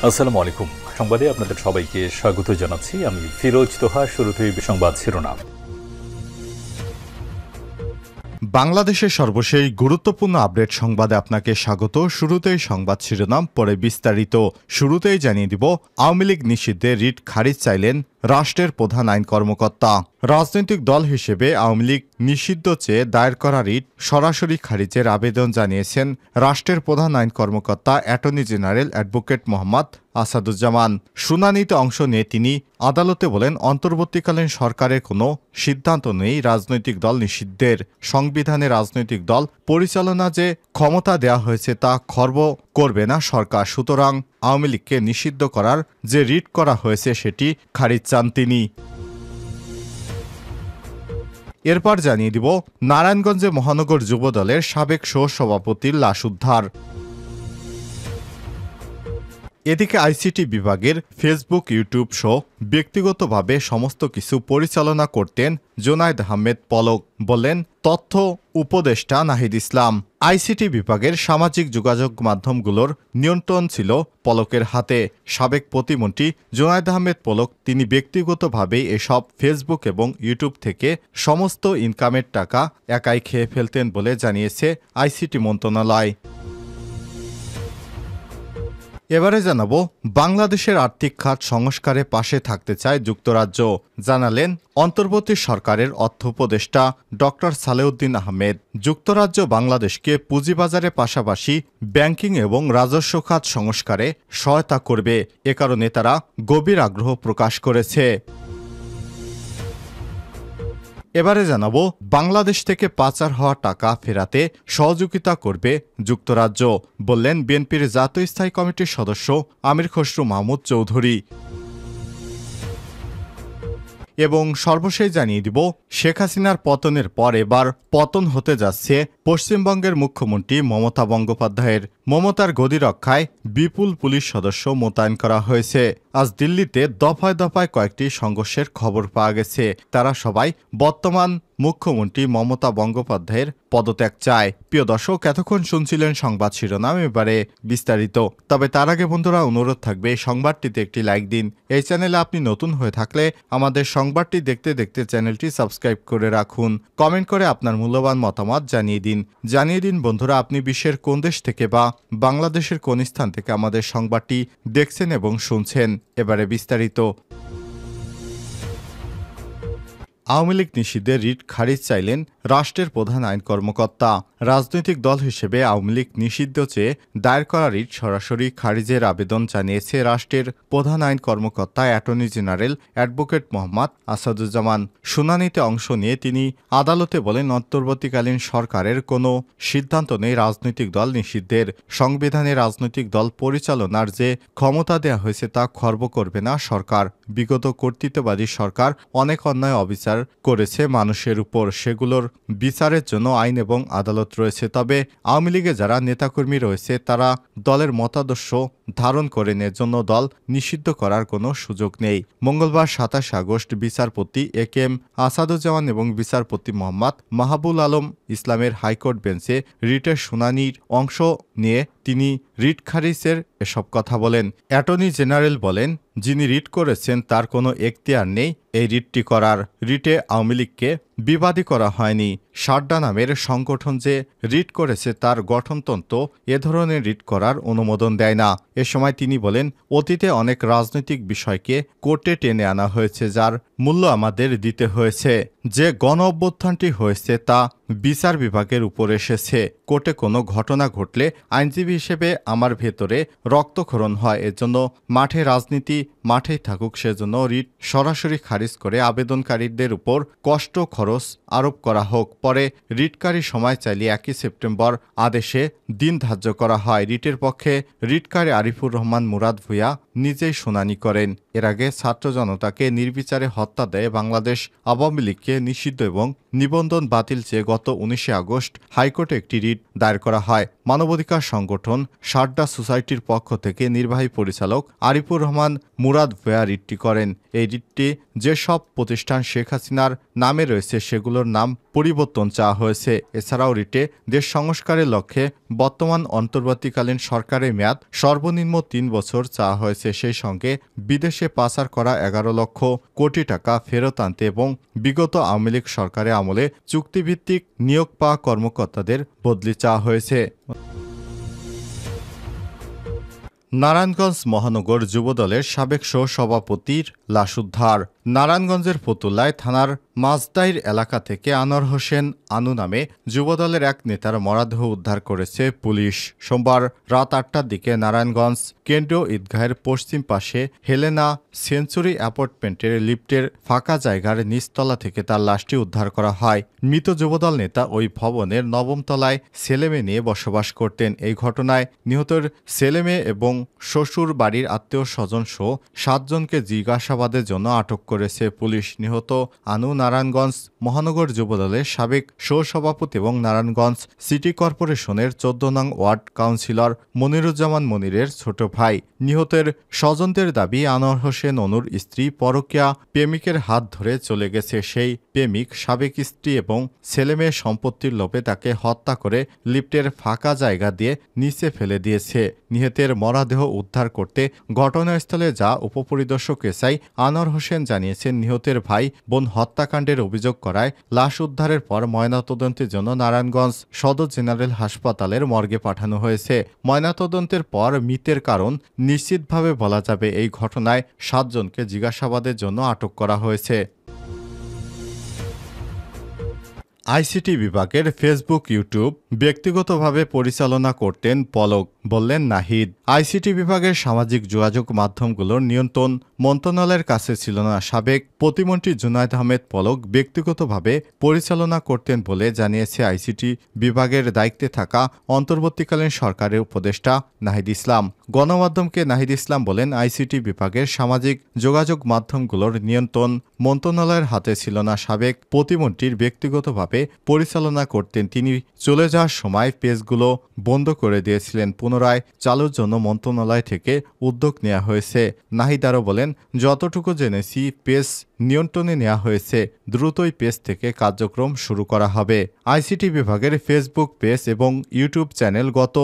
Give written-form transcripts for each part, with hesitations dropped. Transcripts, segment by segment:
আসসালামু আলাইকুম। সংবাদে আপনাদের সবাইকে স্বাগত জানাচ্ছি। আমি ফিরোজ তোহা। শুরুতেই সংবাদ শিরোনাম। বাংলাদেশের সর্বশেষ গুরুত্বপূর্ণ আপডেট সংবাদে আপনাকে স্বাগত। শুরুতেই সংবাদ শিরোনাম, পরে বিস্তারিত। শুরুতেই জানিয়ে দিব, আওয়ামী লীগ নিষিদ্ধে রিট খারিজ চাইলেন রাষ্ট্রের প্রধান আইন কর্মকর্তা। রাজনৈতিক দল হিসেবে আওয়ামী লীগ নিষিদ্ধ চেয়ে দায়ের করা রিট সরাসরি খারিজের আবেদন জানিয়েছেন রাষ্ট্রের প্রধান আইন কর্মকর্তা attorney general advocate Mohammad Asaduzzaman. শুনানিতে অংশ নিয়ে তিনি আদালতে বলেন, অন্তর্বর্তীকালীন সরকারের কোনো সিদ্ধান্ত নেই রাজনৈতিক দল নিষিদ্ধের। সংবিধানে রাজনৈতিক দল পরিচালনা যে ক্ষমতা দেওয়া হয়েছে তা খর্ব করবে না সরকার। সুতরাং আওয়ামী লীগকে নিষিদ্ধ করার যে রিট করা হয়েছে সেটি খারিজ চান তিনি। এরপর জানিয়ে দিব, নারায়ণগঞ্জে মহানগর যুবদলের সাবেক সহ-সভাপতির লাশ উদ্ধার। এদিকে আইসিটি বিভাগের ফেসবুক, ইউটিউব সহ ব্যক্তিগতভাবে সমস্ত কিছু পরিচালনা করতেন জোনায়েদ আহমেদ পলক, বললেন তথ্য উপদেষ্টা নাহিদ ইসলাম। আইসিটি বিভাগের সামাজিক যোগাযোগ মাধ্যমগুলোর নিয়ন্ত্রণ ছিল পলকের হাতে। সাবেক প্রতিমন্ত্রী জোনায়েদ আহমেদ পলক তিনি ব্যক্তিগতভাবেই এসব ফেসবুক এবং ইউটিউব থেকে সমস্ত ইনকামের টাকা একাই খেয়ে ফেলতেন বলে জানিয়েছে আইসিটি মন্ত্রণালয়। এবারে জানাবো, বাংলাদেশের আর্থিক খাত সংস্কারে পাশে থাকতে চায় যুক্তরাজ্য, জানালেন অন্তর্বর্তী সরকারের অর্থ উপদেষ্টা ডক্টর সালেউদ্দিন আহমেদ। যুক্তরাজ্য বাংলাদেশকে পুঁজিবাজারের পাশাপাশি ব্যাংকিং এবং রাজস্ব খাত সংস্কারে সহায়তা করবে, এ কারণে তারা গভীর আগ্রহ প্রকাশ করেছে। এবারে জানাবো, বাংলাদেশ থেকে পাচার হওয়া টাকা ফেরাতে সহযোগিতা করবে যুক্তরাজ্য, বললেন বিএনপির জাতীয় স্থায়ী কমিটির সদস্য আমির খসরু মাহমুদ চৌধুরী। এবং সর্বশেষ জানিয়ে দিব, শেখ হাসিনার পতনের পর এবার পতন হতে যাচ্ছে পশ্চিমবঙ্গের মুখ্যমন্ত্রী মমতা বন্দ্যোপাধ্যায়ের। মমতার গদি রক্ষায় বিপুল পুলিশ সদস্য মোতায়েন করা হয়েছে। আজ দিল্লিতে দফায় দফায় কয়েকটি সংঘর্ষের খবর পাওয়া গেছে। তারা সবাই বর্তমান মুখ্যমন্ত্রী মমতা বন্দ্যোপাধ্যায়ের পদত্যাগ চায়। প্রিয় দর্শক, এতক্ষণ শুনছিলেন সংবাদ শিরোনাম, এবারে বিস্তারিত। তবে তার আগে বন্ধুরা, অনুরোধ থাকবে সংবাদটিতে একটি লাইক দিন। এই চ্যানেলে আপনি নতুন হয়ে থাকলে আমাদের সংবাদটি দেখতে দেখতে চ্যানেলটি সাবস্ক্রাইব করে রাখুন। কমেন্ট করে আপনার মূল্যবান মতামত জানিয়ে দিন বন্ধুরা, আপনি বিশ্বের কোন দেশ থেকে বা বাংলাদেশের কোন স্থান থেকে আমাদের সংবাদটি দেখছেন এবং শুনছেন। এবারে বিস্তারিত। আওয়ামী লীগ নিষিদ্ধে রিট খারিজ চাইলেন রাষ্ট্রের প্রধান আইন কর্মকর্তা। রাজনৈতিক দল হিসেবে আওয়ামী লীগ নিষিদ্ধ চেয়ে দায়ের করা রিট সরাসরি খারিজের আবেদন জানিয়েছে রাষ্ট্রের প্রধান আইন কর্মকর্তা attorney general advocate Mohammad Asaduzzaman. শুনানিতে অংশ নিয়ে তিনি আদালতে বলেন, অন্তর্বর্তীকালীন সরকারের কোনো সিদ্ধান্ত নেই রাজনৈতিক দল নিষিদ্ধের। সংবিধানে রাজনৈতিক দল পরিচালনার যে ক্ষমতা দেওয়া হয়েছে তা খর্ব করবে না সরকার। বিগত কর্তৃত্ববাদী সরকার অনেক অন্যায় অবিচার করেছে মানুষের উপর, সেগুলোর বিচারের জন্য আইন এবং আদালত রয়েছে। তবে আওয়ামী লীগে যারা নেতাকর্মী রয়েছে তারা দলের মতাদর্শ ধারণ করেন, এর জন্য দল নিষিদ্ধ করার কোনো সুযোগ নেই। মঙ্গলবার ২৭ আগস্ট বিচারপতি এ কে এম আসাদুজ্জামান এবং বিচারপতি মোহাম্মদ মাহবুল আলম ইসলামের হাইকোর্ট বেঞ্চে রিটের শুনানির অংশ নিয়ে তিনি রিট খারিজের এসব কথা বলেন। অ্যাটর্নি জেনারেল বলেন, যিনি রিট করেছেন তার কোনো এখতিয়ার নেই এই রিটটি করার। রিটে আওয়ামী লীগকে বিবাদী করা হয়নি। সারদা নামের সংগঠন যে রিট করেছে তার গঠনতন্ত্র এ ধরনের রিট করার অনুমোদন দেয় না। এ সময় তিনি বলেন, অতীতে অনেক রাজনৈতিক বিষয়কে কোর্টে টেনে আনা হয়েছে, যার মূল্য আমাদের দিতে হয়েছে। যে গণ অভ্যুত্থানটি হয়েছে তা বিচার বিভাগের উপর এসেছে। কোর্টে কোনো ঘটনা ঘটলে আইনজীবী হিসেবে আমার ভেতরে রক্তক্ষরণ হয়। এজন্য মাঠে রাজনীতি মাঠেই থাকুক, সেজন্য রিট সরাসরি খারিজ করে আবেদনকারীদের উপর কষ্ট খরচ আরোপ করা হোক। পরে রিটকারী সময় চাইলে ১ সেপ্টেম্বর আদেশে দিন ধার্য করা হয়। রিটের পক্ষে রিটকারী আরিফুর রহমান মুরাদ ভূঁইয়া নিজেই শুনানি করেন। এর আগে ছাত্র জনতাকে নির্বিচারে হত্যা দেয় বাংলাদেশ আওয়ামী লীগকে নিষিদ্ধ এবং নিবন্ধন বাতিল চেয়ে গত ১৯ আগস্ট হাইকোর্টে একটি রিট দায়ের করা হয়। মানবাধিকার সংগঠন সারদা সোসাইটির পক্ষ থেকে নির্বাহী পরিচালক আরিফুর রহমান মুরাদ ভূঁইয়া রিটটি করেন। এই রিটটি যেসব প্রতিষ্ঠান শেখ হাসিনার নামে রয়েছে সেগুলোর নাম পরিবর্তন চাওয়া হয়েছে। এছাড়াও রিটে দেশ সংস্কারের লক্ষ্যে বর্তমান অন্তর্বর্তীকালীন সরকারের মেয়াদ সর্বনিম্ন ৩ বছর চাওয়া হয়েছে। সেই সঙ্গে বিদেশে পাচার করা ১১ লক্ষ কোটি টাকা ফেরত আনতে এবং বিগত আওয়ামী লীগ সরকারের আমলে চুক্তিভিত্তিক নিয়োগ পাওয়া কর্মকর্তাদের বদলি চাওয়া হয়েছে। নারায়ণগঞ্জ মহানগর যুবদলের সাবেক সভাপতির লাশ উদ্ধার। নারায়ণগঞ্জের ফতুল্লায় থানার মাঝদাইর এলাকা থেকে আনোয়ার হোসেন আনু নামে যুবদলের এক নেতার মরদেহ উদ্ধার করেছে পুলিশ। সোমবার রাত ৮টার দিকে নারায়ণগঞ্জ কেন্দ্রীয় ঈদগাহের পশ্চিম পাশে হেলেনা সেঞ্চুরি অ্যাপার্টমেন্টের লিফটের ফাঁকা জায়গার নিচতলা থেকে তার লাশটি উদ্ধার করা হয়। মৃত যুবদল নেতা ওই ভবনের ৯ম তলায় ছেলেমেয়ে নিয়ে বসবাস করতেন। এই ঘটনায় নিহতের ছেলেমেয়ে এবং শ্বশুর বাড়ির আত্মীয় স্বজন সহ ৭ জনকে জিজ্ঞাসাবাদের জন্য আটক করেছে পুলিশ। নিহত আনু নারায়ণগঞ্জ মহানগর যুবদলের সাবেক সহসভাপতি এবং নারায়ণগঞ্জ সিটি কর্পোরেশনের ১৪ নং ওয়ার্ড কাউন্সিলর মনিরুজ্জামান মনিরের ছোট ভাই। নিহতের স্বজনদের দাবি, আনোয়ার হোসেন অনুর স্ত্রী পরকীয়া প্রেমিকের হাত ধরে চলে গেছে। সেই প্রেমিক সাবেক স্ত্রী এবং ছেলেমেয়ে সম্পত্তির লোভে তাকে হত্যা করে লিফটের ফাঁকা জায়গা দিয়ে নিচে ফেলে দিয়েছে। নিহতের মরদেহ উদ্ধার করতে ঘটনাস্থলে যা উপপরিদর্শক এসআই আনোয়ার হোসেন জানিয়েছেন, নিহতের ভাই বোন হত্যাকাণ্ডের অভিযোগ করায় লাশ উদ্ধারের পর ময়নাতদন্তের জন্য নারায়ণগঞ্জ সদর জেনারেল হাসপাতালের মর্গে পাঠানো হয়েছে। ময়নাতদন্তের পর মৃতের কারণ নিশ্চিতভাবে বলা যাবে। এই ঘটনায় ৭ জনকে জিজ্ঞাসাবাদের জন্য আটক করা হয়েছে। আইসিটি বিভাগের ফেসবুক, ইউটিউব ব্যক্তিগতভাবে পরিচালনা করতেন পলক, বললেন নাহিদ। আইসিটি বিভাগের সামাজিক যোগাযোগ মাধ্যমগুলোর নিয়ন্ত্রণ মন্ত্রণালয়ের কাছে ছিল না। সাবেক প্রতিমন্ত্রী জুনায়েদ আহমেদ পলক ব্যক্তিগতভাবে পরিচালনা করতেন বলে জানিয়েছে আইসিটি বিভাগের দায়িত্বে থাকা অন্তর্বর্তীকালীন সরকারের উপদেষ্টা নাহিদ ইসলাম। গণমাধ্যমকে নাহিদ ইসলাম বলেন, আইসিটি বিভাগের সামাজিক যোগাযোগ মাধ্যমগুলোর নিয়ন্ত্রণ মন্ত্রণালয়ের হাতে ছিল না। সাবেক প্রতিমন্ত্রীর ব্যক্তিগতভাবে পরিচালনা করতেন। তিনি চলে যাওয়ার সময় পেজগুলো বন্ধ করে দিয়েছিলেন। পুনরায় চালুর জন্য মন্ত্রণালয় থেকে উদ্যোগ নেওয়া হয়েছে। নাহিদ আরও বলেন, যতটুকু জেনেছি পেজ নিয়ন্ত্রণে নেওয়া হয়েছে, দ্রুতই পেজ থেকে কার্যক্রম শুরু করা হবে। আইসিটি বিভাগের ফেসবুক পেজ এবং ইউটিউব চ্যানেল গত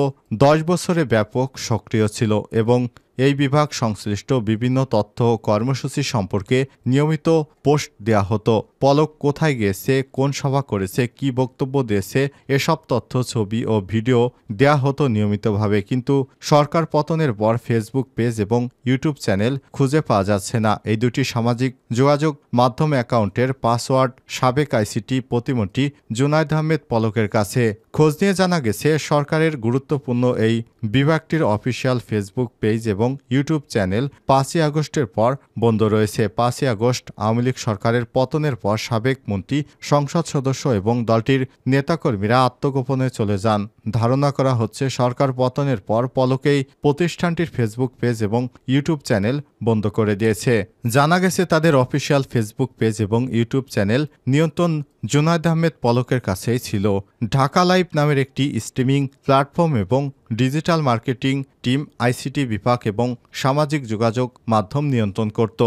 ১০ বছরে ব্যাপক সক্রিয় ছিল এবং এই বিভাগ সংশ্লিষ্ট বিভিন্ন তথ্য ও কর্মসূচি সম্পর্কে নিয়মিত পোস্ট দেয়া হতো। পলক কোথায় গিয়েছে, কোন সভা করেছে, কি বক্তব্য দিয়েছে, এসব তথ্য, ছবি ও ভিডিও দেয়া হতো নিয়মিতভাবে। কিন্তু সরকার পতনের পর ফেসবুক পেজ এবং ইউটিউব চ্যানেল খুঁজে পাওয়া যাচ্ছে না। এই দুটি সামাজিক যোগাযোগ মাধ্যম অ্যাকাউন্টের পাসওয়ার্ড সাবেক আইসিটি প্রতিমন্ত্রী জুনায়েদ আহমেদ পলকের কাছে। খোঁজ নিয়ে জানা গেছে, সরকারের গুরুত্বপূর্ণ এই বিভাগটির অফিসিয়াল ফেসবুক পেজ এবং ইউটিউব চ্যানেল ৫ই আগস্টের পর বন্ধ রয়েছে। ৫ই আগস্ট আওয়ামী লীগ সরকারের পতনের পর সাবেক মন্ত্রী, সংসদ সদস্য এবং দলটির নেতাকর্মীরা আত্মগোপনে চলে যান। ধারণা করা হচ্ছে, সরকার পতনের পর পলকেই প্রতিষ্ঠানটির ফেসবুক পেজ এবং ইউটিউব চ্যানেল বন্ধ করে দিয়েছে। জানা গেছে, তাদের অফিসিয়াল ফেসবুক পেজ এবং ইউটিউব চ্যানেল নিয়ন্ত্রণ জুনায়েদ আহমেদ পলকের কাছেই ছিল। ঢাকা লাইভ নামের একটি স্ট্রিমিং প্ল্যাটফর্ম এবং ডিজিটাল মার্কেটিং টিম আইসিটি বিভাগ এবং সামাজিক যোগাযোগ মাধ্যম নিয়ন্ত্রণ করত।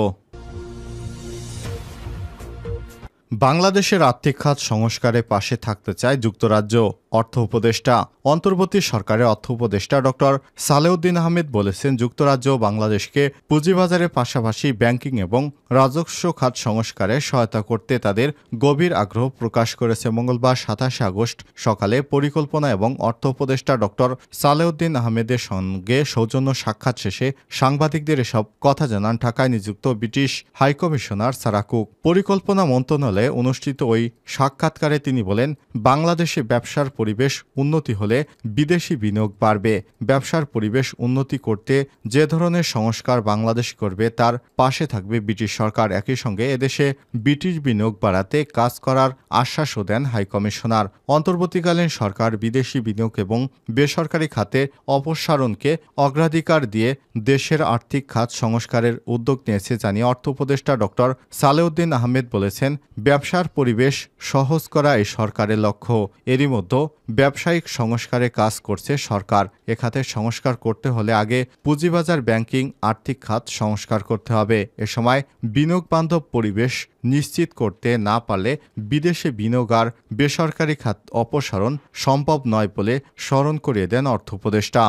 বাংলাদেশের আর্থিক খাত সংস্কারে পাশে থাকতে চায় যুক্তরাজ্য। অর্থ উপদেষ্টা, অন্তর্বর্তী সরকারের অর্থ উপদেষ্টা ডক্টর সালেউদ্দিন আহমেদ বলেছেন, যুক্তরাজ্য বাংলাদেশকে পুঁজিবাজারের পাশাপাশি ব্যাংকিং এবং রাজস্ব খাত সংস্কারে সহায়তা করতে তাদের গভীর আগ্রহ প্রকাশ করেছে। মঙ্গলবার ২৭ আগস্ট সকালে পরিকল্পনা এবং অর্থ উপদেষ্টা ডক্টর সালেউদ্দিন আহমেদের সঙ্গে সৌজন্য সাক্ষাৎ শেষে সাংবাদিকদের এসব কথা জানান ঢাকায় নিযুক্ত ব্রিটিশ হাইকমিশনার সারা কুক। পরিকল্পনা মন্ত্রণালয়ে অনুষ্ঠিত ওই সাক্ষাৎকারে তিনি বলেন, বাংলাদেশে ব্যবসার পরিবেশ উন্নতি হলে বিদেশি বিনিয়োগ বাড়বে। ব্যবসার পরিবেশ উন্নতি করতে যে ধরনের সংস্কার বাংলাদেশ করবে তার পাশে থাকবে ব্রিটিশ সরকার। একই সঙ্গে এদেশে ব্রিটিশ বিনিয়োগ বাড়াতে কাজ করার আশ্বাসও দেন হাইকমিশনার। অন্তর্বর্তীকালীন সরকার বিদেশি বিনিয়োগ এবং বেসরকারি খাতে অপসারণকে অগ্রাধিকার দিয়ে দেশের আর্থিক খাত সংস্কারের উদ্যোগ নিয়েছে জানিয়ে অর্থ উপদেষ্টা ডক্টর সালেউদ্দিন আহমেদ বলেছেন, ব্যবসার পরিবেশ সহজ করা এই সরকারের লক্ষ্য। এরই মধ্যে ব্যবসায়িক সংস্কারে কাজ করছে সরকার। এ খাতের সংস্কার করতে হলে আগে পুঁজিবাজার, ব্যাংকিং, আর্থিক খাত সংস্কার করতে হবে। এ সময় বিনিয়োগ বান্ধব পরিবেশ নিশ্চিত করতে না পারলে বিদেশে বিনিয়োগ আর বেসরকারি খাত অপসারণ সম্ভব নয় বলে স্মরণ করিয়ে দেন অর্থ উপদেষ্টা।